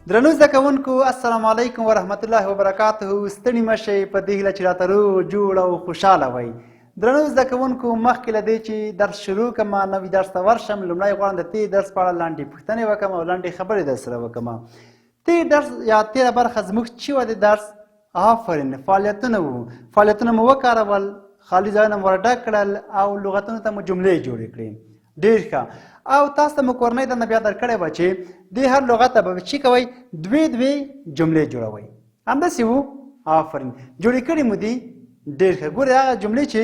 درنو زده کوونکو السلام علیکم ورحمت الله وبرکاته. ستړي مشئ په دې هیله چې راته روغ جوړ او خوشحاله وئ. درنو زده کوونکو مخکې له دې چې درس شروع کړم نوي درس ته ورشم لومړی غواړم د دې درس په اړه لنډې پوښتنې وکړم او لنډې خبرې درسره وکړم. دې درس یا تېره برخه زموږ چې وه د درس آفرین فعالیتونه وو. فعالیتونه مو وکارول، خالي ځایونه مو ورډک کړل او لغتونو ته مو جملې جوړې کړې. ډېر ښه. او تاسو ته مو کورنۍ دنده بیا درکړې وه چې دې هر لغت ته به چې کوئ دوې جملې جوړوئ. همداسې وو؟ آفرین. جوړې کړې مو دي؟ ډېر ښه. ګورئ هغه جملې چې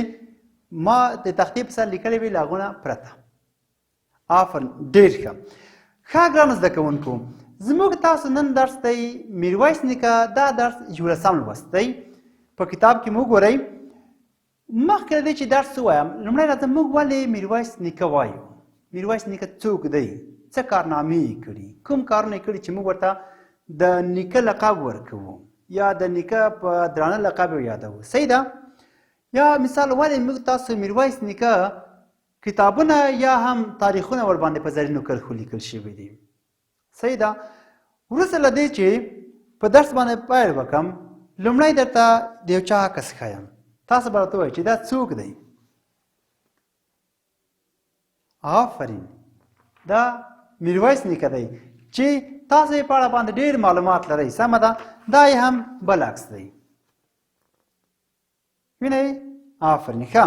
ما د تختې په سر لیکلې وې له هغو نه پرته. آفرین. ډېر ښه. ښه ګرانو زده کوونکو، زموږ تاسو نن درس دی میرویس نیکه. دا درس 11 لوست دی. په کتاب کې مو ګورئ. مخکې له دې چې درس ووایم لومړی راځه موږ ولې میرویس نیکه وایو. میرویس نیکه څوک دی؟ څه کارنامې یې کړي؟ کوم کارونه یې کړي چې موږ ورته د نیکه لقب ورکوو یا د نیکه په درانه لقب یې یادوو؟ صحیح ده؟ یا مثال ولې موږ تاسو میرویس نیکه کتابونه یا هم تاریخونه ورباندې په زرینو کرښو لیکل شوي دي؟ صحیح ده؟ وروسته له دې چې په درس باندې پیل وکړم لومړی درته د یو چا عکس ښیم. تاسو به راته ووایئ چې دا څوک دی؟ آفرین. دا میرویس نیکه دی چې تاسو یې په اړه باندې ډېر معلومات لرئ. سمه ده؟ دا یې هم بل عکس دی. وینئ؟ آفرین. ښه.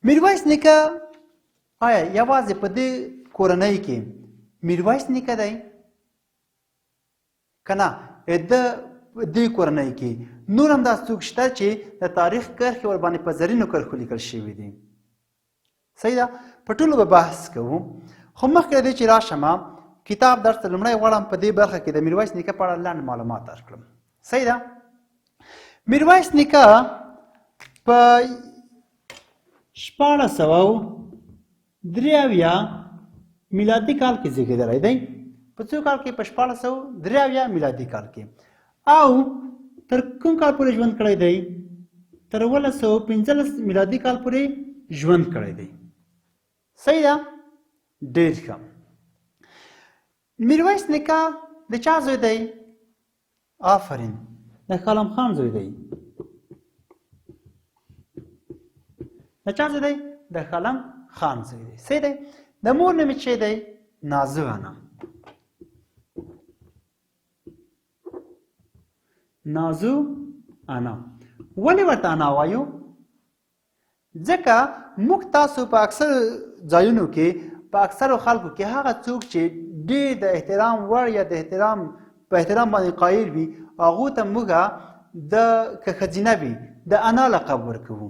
میرویس نیکه آیا یوازې په دې کورنۍ کې میرویس نیکه دی که نه د دې کورنۍ کې نور هم داسې څوک شته چې د تاریخ کرښې ورباندې په زرینو کرښو لیکل شوي دي؟ صحیح ده؟ په ټولو به بحث کوو. خو مخکې له دې چې راشم کتاب درس ته لومړی غواړم په دې برخه کې د میرویس نیکه په اړه لنډ معلومات درکړم. صحیح ده؟ میرویس نیکه په 1683 میلادي کال کې زیږېدلی دی. په څو کال کې؟ په 1683 میلادي کال کې. او تر کوم کال پورې ژوند کړی دی؟ تر 1915 میلادي کال پورې ژوند کړی دی. صحیح ده؟ ډېر ښه. میرویس نیکه د چا زوی دی؟ آفرین. د خالم خان زوی دی. د چا زوی دی؟ د خالم خان زوی دی. صحیح دی. د مور نوم یې څه دی؟ نازو انا. نازو انا. ولې ورته انا وایو؟ ځکه موږ تاسو په اکثر ځایونو کې په اکثرو خلکو کې هغه څوک چې ډېر د احترام وړ یا د احترام په احترام باندې قایل وي هغو ته موږ د که ښځینه وي د انا لقب ورکوو،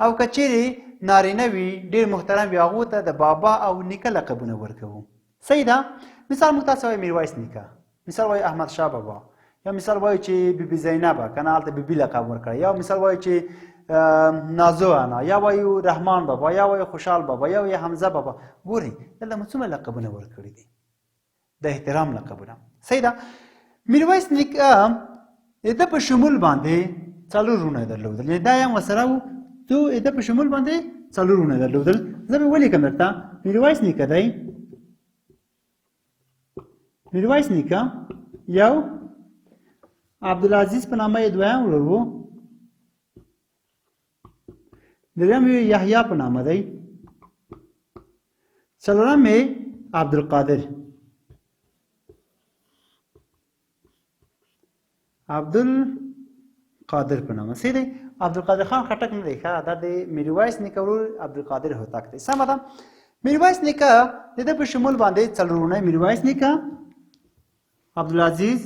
او که چیرې نارینه وي ډېر محترم وي هغو ته د بابا او نیکه لقبونه ورکوو. صحیح ده؟ مثال موږ تاسو وایو میرویس نیکه، مثال وایو احمد شاه بابا، یا مثال وایو چې بیبي زینبه که نه هلته بیبي لقب ورکړی، یا مثال وایو چې نازو انا، یا وایو رحمان بابا، یا وایو خوشحال بابا، یا وایو حمزه بابا. ګورئ دلته مو څومره لقبونه ورکړي دي، د احترام لقبونه. صحیح ده؟ میرویس نیکه د په شمول باندې 4 وروڼه یې درلودل. یعنې دا هم ورسره وو څو د په شمول باندې 4 وروڼه یې درلودل. زه به ولیکم درته. میرویس نیکه دی، میرویس نیکه یو، عبدالعزیز په نامه یې دویم ورور و، دریم یې یحیی په نامه دی، څلورم یې عبدالقادر. عبدالقادر په نامه. صحیح دی؟ عبدالقادر خان خټک نه دی. ښه، دا د میرویس نیکه ورور عبدالقادر هوتک دی. سمه ده؟ میرویس نیکه د ده په شمول باندې 4 وروڼه میرویس نیکه، عبدالعزیز،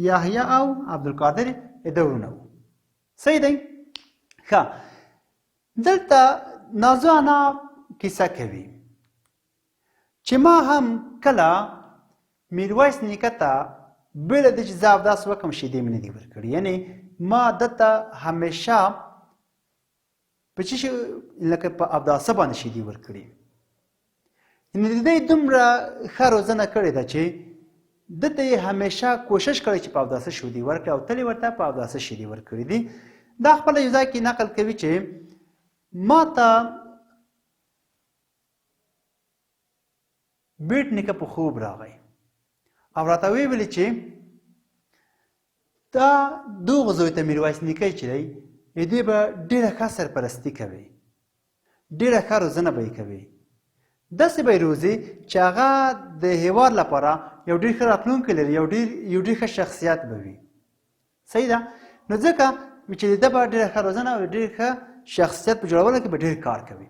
یحیی او عبدالقادر د وروڼه وو. صحیح دی؟ ښه. دلته نازو انا کیسه کوي چې ما هم کله میرویس نیکه ته بېله دې چې زه اودس وکړم شیدې مې نه دي ورکړي. یعنې ما ده ته همیشه په څه شي لکه په اوداسه باندې شیدې ورکړي. یعنې د دې دومره ښه روزنه کړې ده چې ده ته یې همیشه کوشش کړی چې په اوداسه شیدې ورکړي او تل یې ورته په اوداسه شیدې ورکړي دي. دا خپله یو ځای کې نقل کوي چې ما ته بیټ نیکه په خوب راغی او راته ویې ویلې چې دا دغه زوی ته میرویس نیکه چې دی دې به ډېره ښه سرپرستي کوي، ډېره ښه روزنه به یې کوي، داسې به یې روزي چې هغه د هېواد لپاره یو ډېر ښه راتلونکی لري، یو ډېر ښه شخصیت به وي. صحیح ده؟ نو ځکه چې د ده به ډېره ښه روزنه او ډېر ښه شخصیت په جوړولو کې به ډېر کار کوي.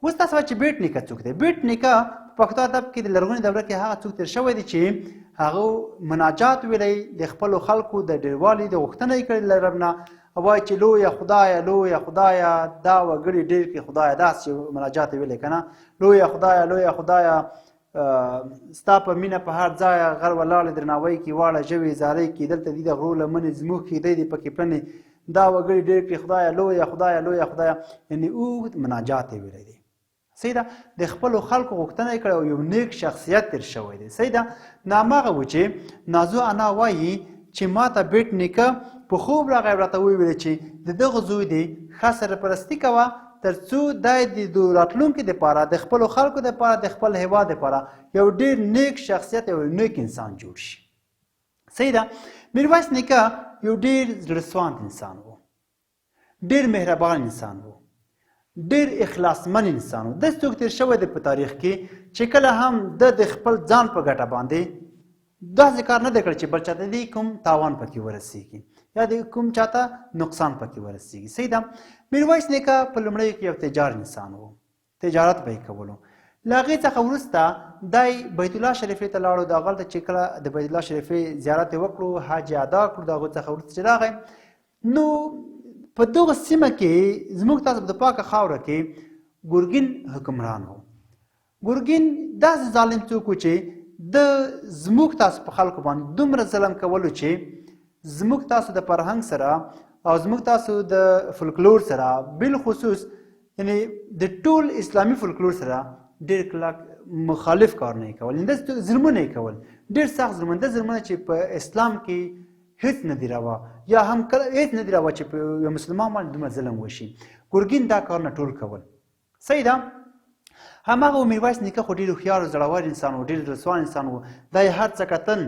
اوس تاسو وایئ چې بیټ نیکه څوک دی؟ بیټ نیکه په پښتو ادب کې د لرغونې دوره کې هغه څوک تېر شوی دی چې هغه مناجات ویلی، د خپلو خلکو د ډېروالي د غوښتنه یې کړې له رب نه، وایي چې لویه خدایه لویه خدایه دا وګړي ډېر کړي خدایه، داسې مناجات یې ویلی که نه، لویه خدایه لویه خدایه ستا په مینه په هر ځایه غر ولاړې درناوی کې واړه ژوې زارۍ کې دلته دي د غرو لمنې زموږ ښېدی دي پکې پلنې دا وګړي ډېر کړي خدایه لویه خدایه لویه خدایه، یعنې اوږد مناجات یې ویلی دی. صحیح ده؟ د خپلو خلکو غوښتنه یې کړې او یو نیک شخصیت تېر شوی دی. صحیح ده؟ نو هماغه و چې نازو انا وایي چې ما ته بیټ نیکه په خوب راغی او راته وویل چې د دغه زوی دی ښه سرپرستي کوه تر څو دی د راتلونکي دپاره د خپلو خلکو دپاره د خپل هېواد دپاره یو ډېر نیک شخصیت یو نیک انسان جوړ شي. صحیح ده؟ میرویس نیکه یو ډېر زړهسواند انسان و، ډېر مهربان انسان و، ډېر اخلاصمن انسان و. داسې څوک تېر شوی دی په تاریخ کې چې کله هم د خپل ځان په ګټه باندې داسې کار نه دی کړی چې بل چاته د کوم تاوان پکې ورسېږي یا د کوم چاته نقصان پکې ورسېږي. صحیح ده؟ میرویس نیکه په لومړیو کې یو تجار انسان و، تجارت به یې کولو. له هغې څخه وروسته دی بیت الله شریفې ته لاړو. د هغلته چې کله د بیت الله شریفې زیارت یې وکړو، حج یې ادا کړو، د هغو څخه وروسته چې راغی نو په دغه سیمه کې زموږ تاسو د پاکه خاوره کې ګرګین حکمران و. ګرګین داسې ظالم څوک و چې د زموږ تاسو په خلکو باندې دومره ظلم کولو چې زموږ تاسو د فرهنګ سره او زموږ تاسو د فولکلور سره بالخصوص یعنی د ټول اسلامي فولکلور سره ډېر کلک مخالف کارونه یې کول، داسې ظلمونه یې کول، ډېر سخت ظلمونه، داسې ظلمونه چې په اسلام کې هیڅ نه دی روا یا هم هیڅ نه دی روا چې په یو مسلمان باندې دومره ظلم وشي. ګرګین دا کارونه ټول کول. صحیح ده؟ هماغه میرویس نیکه خو ډېر هوښیار او زړور انسان و، ډېر زړهسوان انسان و. دا یې هر څه کتل،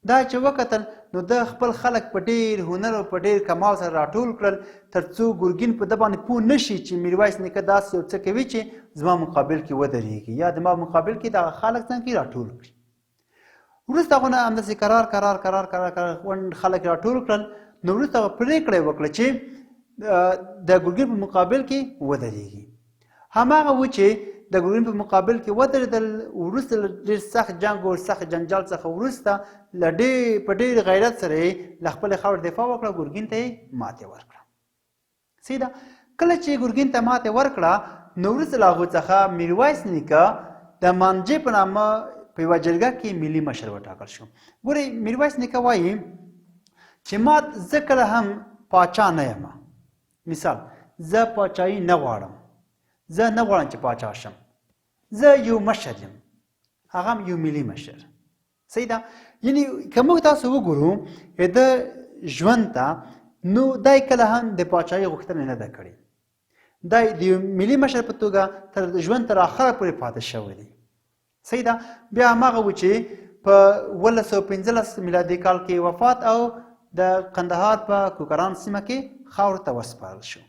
دا چې وکتل نو د خپل خلک په ډېر هنر او په ډېر کمال سره راټول کړل تر څو ګرګین په ده باندې پوه نه شي چې میرویس نیکه داسې یو څه کوي چې زما مقابل کې ودرېږي یا زما مقابل کې دغه خلک څنګه راټول کړي. وروسته هغه نه همداسې کرار خلک راټول کړل. نو وروسته هغه پرېکړه یې وکړه چې د ګرګین په مقابل کې ودرېږي. هماغه و چې د ګرګین په مقابل کې ودرېدل. وروسته له ډېر سخت جنګ او سخت جنجال څخه وروسته په ډېر غیرت سره یې له خپلې خاورې دفاع وکړه، ګرګین ته یې ماتې ورکړه. صحیح ده؟ کله چې ګرګین ته ماتې ورکړه نو وروسته له هغو څخه میرویس نیکه د مانجې په نامه په یوه جرګه کې ملي مشر وټاکل شو. ګورئ میرویس نیکه وایي چې زه کله هم پاچا نه یم. مثال زه پاچایي نه غواړم، زه نه غواړم چې پاچا شم، زه یو مشر یم، هغه هم یو ملي مشر. صحیح ده؟ یعنی که موږ تاسو وګورو د ژوند ته نو دی کله هم د پاچایي غوښتنه نه ده کړې. دی د یو ملي مشر په توګه تر ژوند تر آخره پورې پاتې شوی دی. صحیح ده؟ بیا هماغه و چې په 1915 میلادي کال کې وفات او د قندهار په کوکران سیمه کې خاورو ته وسپارل شو.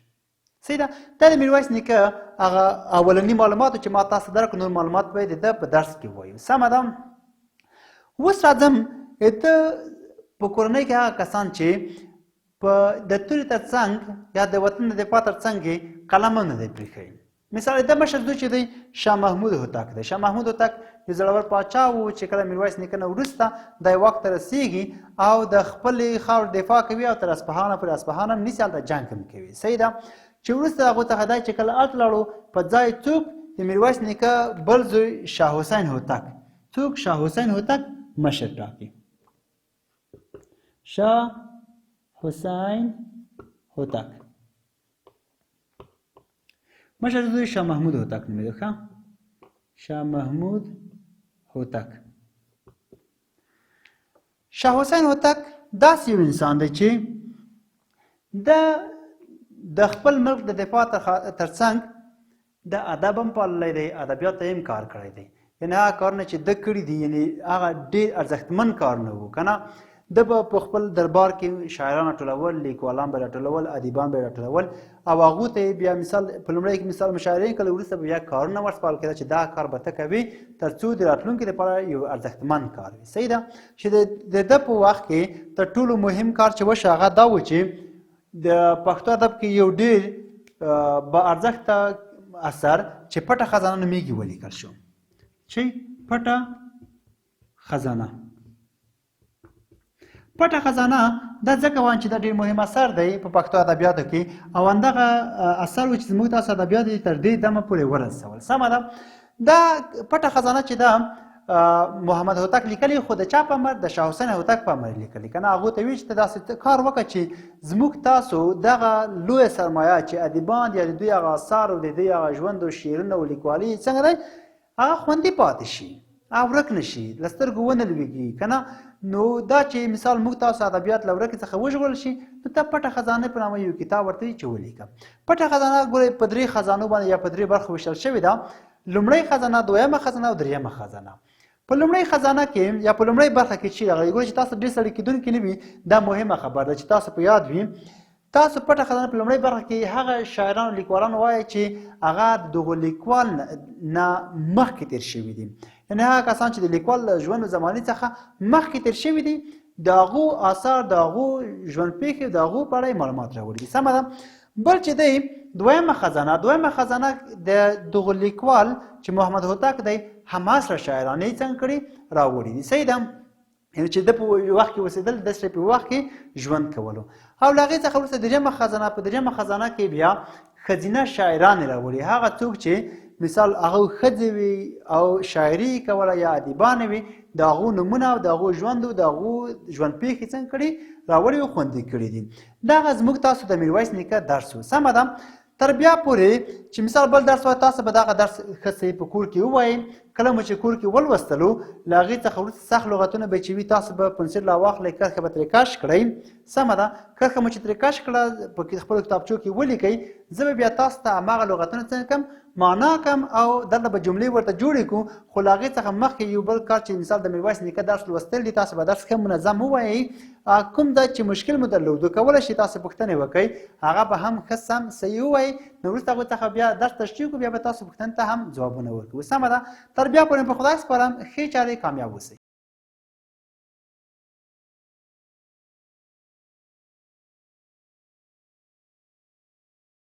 صحیح ده؟ دا د میرویس نیکه هغه اولني معلوماتو چې ما تاسو درکړو، نور معلومات به د ده په درس کې وایو. سمه ده؟ اوس راځم په کورنۍ کې هغه کسان چې د تورې تر څنګ یا د وطن د دفاع تر څنګ یې قلم هم نه دی پرېښی. مثال د مشر زوی چې دی شاه محمود هوتک دی. شاه محمود هوتک یو زړور پاچا و چې کله میرویس نیکه نه وروسته دی واک ته رسېږي او د خپلې خاورې دفاع کوي او تر اصفهانه پورې اصفهان هم نیسي، هلته جنګ هم کوي. صحیح ده؟ چې وروسته هغو څخه دی چې کله هلته لاړو په ځای څوک د میرویس نیکه بل زوی شاه حسین هوتک، څوک شاه حسین هوتک مشر ټاکي. شاه حسین هوتک مشر زوی شاه محمود هوتک نومېده. ښه، شاه محمود هوتک. شاه حسین هوتک داسې یو انسان دی چې د خپل ملک د دفاع تر څنګ د ادب هم پاللی دی، ادبیات ته هم کار کړی دی. یعنې هغه کارونه چې ده کړي دي یعنې هغه ډېر ارزښتمن کارونه وو که نه. ده به په خپل دربار کې شاعران راټولول، لیکوالان به راټولول، ادیبان به راټولول او هغو ته یې بیا مثال په لومړی کې مثال مشاعرې کله وروسته به بیا کارونه ورسپارل کېده چې دا کار به ته کوې تر څو د راتلونکي لپاره یو ارزښتمن کار وي. صحیح ده چې د ده په وخت کې تر ټولو مهم کار چې وشو هغه دا و چې د پښتو ادب کې یو ډېر با ارزښته اثر چې پټه خزانه نومیږي ولیکل شو. چې پټه خزانه پټه خزانه دا ځکه وایم چې دا ډېر مهم اثر دی په پښتو ادبیاتو کې او همدغه اثر و چې زموږ تاسو ادبیات یې تر دې دمه پورې ورسول. سمه ده. دا پټه خزانه چې ده محمد هوتک لیکلي خو د چا په امر؟ د شاه حسین هوتک په امر لیکلي که نه. هغو ته ویل چې ته داسې کار وکړه چې زموږ تاسو دغه لویه سرمایه چې ادیبان یا د دوی هغه اثار او د دوی هغه ژوند او شعرونه او لیکوالي څنګه دی هغه خوندي پاتې شي او ورک نه شي، له سترګو ونه لوېږي که نه. نو دا چې مثال موږ تاسو ادبیات له ورکې څخه وژغورل شي نو ته پټه خزانه په نامه یو کتاب ورته وي چې ولیکه. پټه خزانه ګورئ په درې خزانو باندې یا په درې برخو ویشل شوې ده. لومړۍ خزانه، دویمه خزانه او دریمه خزانه. په لومړۍ خزانه کې یا په لومړۍ برخه کې چې راغلی ګورئ چې تاسو ډېر سړي کېدونکي نه وي دا مهمه خبره ده چې تاسو په یاد وي. تاسو پټه خزانه په لومړۍ برخه کې هغه شاعران لیکوالان وایي چې هغه د دغو لیکوال نه مخکې تېر شوي دي، یعنې هغه کسان چې د لیکوال ژوند و زمانې څخه مخکې تېر شوي دي د هغو آثار، د هغو ژوند پېښې، د هغو په اړه معلومات راوړي دي. سمه ده. بل چې دی دویمه خزانه د دغو لیکوال چې محمد هوتک دی حماس را شاعرانه یې څنګه کړي راوړي دي. صحیح ده. یعنې چې ده په وخت کې اوسېدل، د سره په وخت کې ژوند کولو. او له هغې څخه وروسته دریمه خزانه، په دریمه خزانه کې بیا ښځینه شاعران راوړي. هغه څوک چې مثال هغه ښځې وي او شاعري کوله یا ادیبان وي د هغو نومونه او د هغو ژوند او د هغو ژوند پېښې څنګه کړي راوړي او خوندي کړي دي. دغه زموږ تاسو د میرویس نیکه درس و. سمه ده. تر بیا پورې چې مثال بل درس وایي تاسو به دغه درس ښه صحیح په کور کې ووایئ. کله مو چې کور کې ولوستلو له هغې څخه وروسته سخت لغتونه به چې وي تاسو به پنسل راواخلئ، کرښه به ترې کش کړئ. سمه ده. کرښه مو چې ترې کش کړه په خپلو کتابچو کې ولیکئ. زه به بیا تاسو ته هماغه لغتونه څنګه کم معنا کم او دلته به جملې ورته جوړې کړو. خو له هغې څخه مخکې یو بل کار چې مثال د میرویس نیکه درس لوستل دي تاسو به درس ښه منظم ووایئ. کوم ځای چې مشکل مو درلودو کولی شئ تاسو پوښتنې وکئ، هغه به هم ښه سم صحیح ووایئ. نو وروسته هغو څخه بیا درس تشریح کړو، بیا به تاسو پوښتنې ته هم ځوابونه ورکوو. سمه ده. تر بیا پورې په خدای سپارم. ښې چارې کامیاب اوسئ.